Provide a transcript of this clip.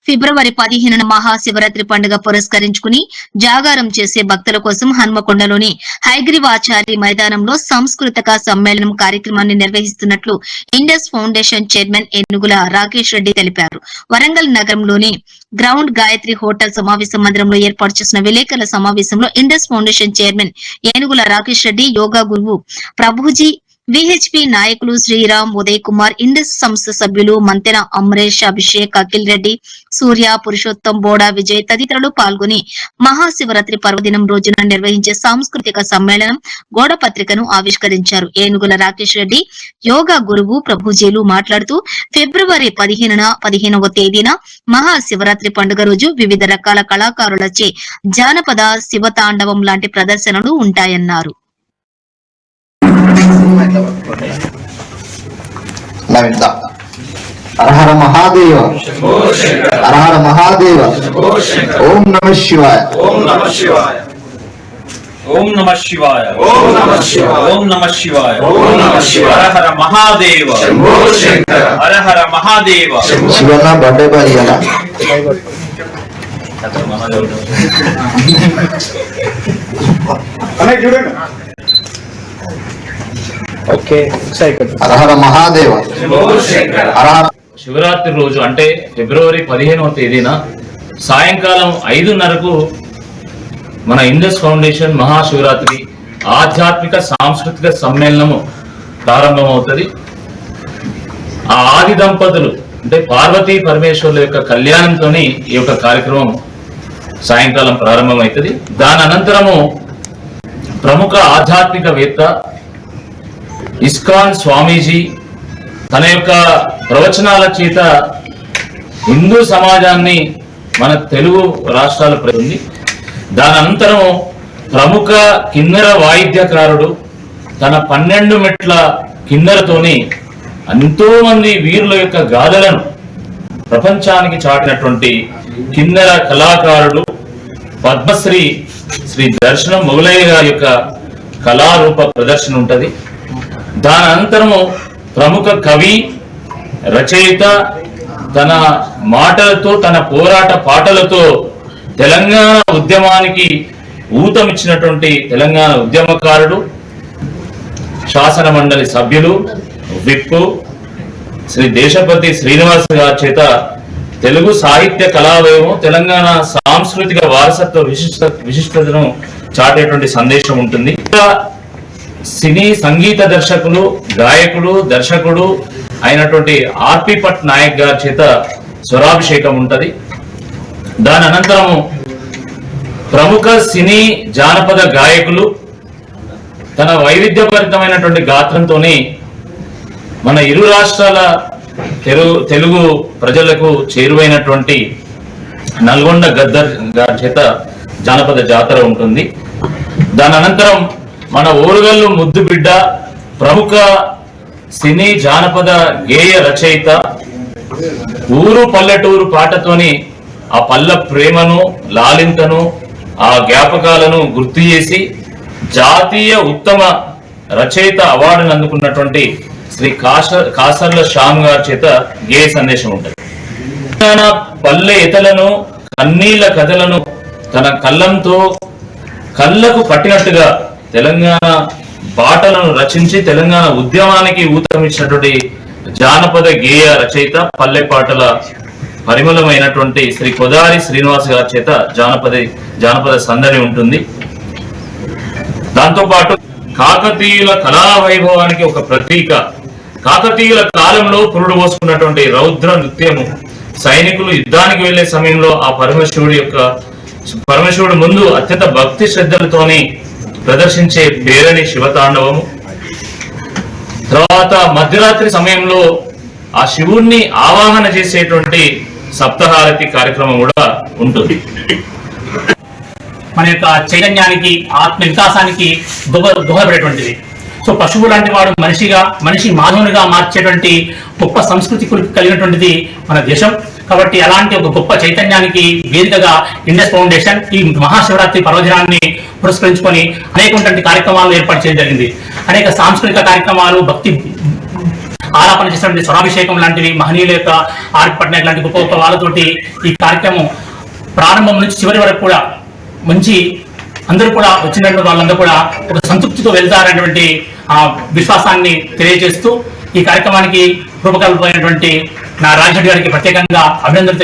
ఫిబ్రవరి 15న మహాశివరాత్రి పండుగ పురస్కరించుకుని జాగారం చేసే భక్తుల కోసం హన్మకొండలోని హైగ్రీవాచారి మైదానంలో సాంస్కృతిక సమ్మేళనం కార్యక్రమాన్ని నిర్వహిస్తున్నట్లు ఇండస్ ఫౌండేషన్ చైర్మన్ ఏనుగుల రాకేష్ రెడ్డి తెలిపారు. వరంగల్ నగరంలోని గ్రౌండ్ గాయత్రి హోటల్ సమావేశ మందిరంలో ఏర్పాటు చేసిన విలేకరుల సమావేశంలో ఇండస్ ఫౌండేషన్ చైర్మన్ ఏనుగుల రాకేష్ రెడ్డి, యోగా గురువు ప్రభుజీ, విహెచ్పి నాయకులు శ్రీరామ్, ఉదయ్ కుమార్, ఇండస్ సంస్థ సభ్యులు మంతెన అమరేష్, అభిషేక్, అఖిల్ రెడ్డి, సూర్య, పురుషోత్తం, బోడా విజయ్ తదితరులు పాల్గొని మహాశివరాత్రి పర్వదినం రోజున నిర్వహించే సాంస్కృతిక సమ్మేళనం గోడపత్రికను ఆవిష్కరించారు. ఏనుగుల రాకేష్ రెడ్డి, యోగా గురువు ప్రభుజీలు మాట్లాడుతూ ఫిబ్రవరి 15వ తేదీన మహాశివరాత్రి పండుగ రోజు వివిధ రకాల కళాకారులచే జానపద శివతాండవం లాంటి ప్రదర్శనలు ఉంటాయన్నారు. హర మహాదేవ, హర హర మహాదేవ. ఓం నమః శివాయ, ఓం నమః శివాయ, ఓం నమః శివాయ, ఓం నమః శివాయ, ఓం నమః శివాయ, ఓం నమః శివాయ. హర హర మహాదేవ, శంభో శంకర, హర హర మహాదేవ. శివన్న బర్త్డే పార్టీ అలా మహాదేవ. శివరాత్రి రోజు అంటే ఫిబ్రవరి 15వ తేదీన సాయంకాలం 5:30కు మన ఇండస్ ఫౌండేషన్ మహాశివరాత్రి ఆధ్యాత్మిక సాంస్కృతిక సమ్మేళనము ప్రారంభమవుతుంది. ఆ ఆది దంపతులు అంటే పార్వతీ పరమేశ్వర్ల యొక్క కళ్యాణంతో ఈ యొక్క కార్యక్రమం సాయంకాలం ప్రారంభమవుతుంది. దాని అనంతరము ప్రముఖ ఆధ్యాత్మికవేత్త ఇస్కాన్ స్వామీజీ తన యొక్క ప్రవచనాల చేత హిందూ సమాజాన్ని మన తెలుగు రాష్ట్రాల ఉంది. దాని అనంతరం ప్రముఖ కిన్నెర వాయిద్యకారుడు తన 12 మెట్ల కిన్నెరతోని ఎంతో మంది వీరుల యొక్క గాథలను ప్రపంచానికి చాటినటువంటి కిన్నెర కళాకారుడు పద్మశ్రీ శ్రీ దర్శనం మొగలయ్య గారి యొక్క కళారూప ప్రదర్శన ఉంటది. దాని అనంతరము ప్రముఖ కవి, రచయిత తన మాటలతో, తన పోరాట పాటలతో తెలంగాణ ఉద్యమానికి ఊతమిచ్చినటువంటి తెలంగాణ ఉద్యమకారుడు, శాసన మండలి సభ్యులు, విప్పు శ్రీ దేశపతి శ్రీనివాస్ గారి చేత తెలుగు సాహిత్య కళావైభవం, తెలంగాణ సాంస్కృతిక వారసత్వ విశిష్టతను చాటేటువంటి సందేశం ఉంటుంది. సినీ సంగీత దర్శకులు, గాయకుడు, దర్శకుడు అయినటువంటి ఆర్పి పట్ నాయక్ గారి చేత స్వరాభిషేకం ఉంటది. దాని అనంతరము ప్రముఖ సినీ జానపద గాయకులు తన వైవిధ్యభరితమైనటువంటి గాత్రంతోనే మన ఇరు రాష్ట్రాల తెలుగు ప్రజలకు చేరువైనటువంటి నల్గొండ గద్దర్ గారి చేత జానపద జాతర ఉంటుంది. దాని అనంతరం మన ఓరుగల్లు ముద్దు బిడ్డ, ప్రముఖ సినీ జానపద గేయ రచయిత ఊరు పల్లెటూరు పాటతోని ఆ పల్లె ప్రేమను, లాలింతను, ఆ జ్ఞాపకాలను గుర్తు చేసి జాతీయ ఉత్తమ రచయిత అవార్డును అందుకున్నటువంటి శ్రీ కాసర్ల శ్యామ్ గారి చేత గేయ సందేశం ఉంటుంది. పల్లె ఎతలను, కన్నీళ్ల కథలను తన కళ్ళంతో కళ్ళకు పట్టినట్టుగా తెలంగాణ పాటలను రచించి తెలంగాణ ఉద్యమానికి ఊతమిచ్చినటువంటి జానపద గేయ రచయిత, పల్లె పాటల పరిమళమైనటువంటి శ్రీ కొదారి శ్రీనివాస్ గారి చేత జానపద సందడి ఉంటుంది. దాంతో పాటు కాకతీయుల కళా వైభవానికి ఒక ప్రతీక, కాకతీయుల కాలంలో పురుడు పోసుకున్నటువంటి రౌద్ర నృత్యము, సైనికులు యుద్ధానికి వెళ్లే సమయంలో ఆ పరమేశ్వరుడు ముందు అత్యంత భక్తి శ్రద్ధలతోని ప్రదర్శించే పేరణి శివతాండవము. తర్వాత మధ్యరాత్రి సమయంలో ఆ శివుణ్ణి ఆవాహన చేసేటువంటి సప్తహారతి కార్యక్రమం కూడా ఉంటుంది. మన యొక్క చైతన్యానికి, ఆత్మ వికాసానికి దోహదపడేటువంటిది. సో పశువు లాంటి వాడు మనిషి మానవునిగా మార్చేటువంటి గొప్ప సంస్కృతి కలిగినటువంటిది మన దేశం. కాబట్టి అలాంటి ఒక గొప్ప చైతన్యానికి వేదికగా ఇండస్ ఫౌండేషన్ ఈ మహాశివరాత్రి పర్వదినాన్ని పురస్కరించుకొని అనేకటువంటి కార్యక్రమాలు ఏర్పాటు చేయడం జరిగింది. అనేక సాంస్కృతిక కార్యక్రమాలు, ఆలాపన చేసినటువంటి స్వరాభిషేకం లాంటివి, మహనీయుల యొక్క ఆర్ట్ పట్నాయక్ లాంటి గొప్ప గొప్ప వాళ్ళతోటి ఈ కార్యక్రమం ప్రారంభం నుంచి చివరి వరకు కూడా మంచి అందరూ కూడా వచ్చినటువంటి వాళ్ళందరూ కూడా ఒక సంతృప్తితో వెళ్తారనేటువంటి విశ్వాసాన్ని తెలియజేస్తూ ఈ కార్యక్రమానికి రూపకల్పమైనటువంటి నా రాజశేఖర్ గారికి ప్రత్యేకంగా అభినందనలు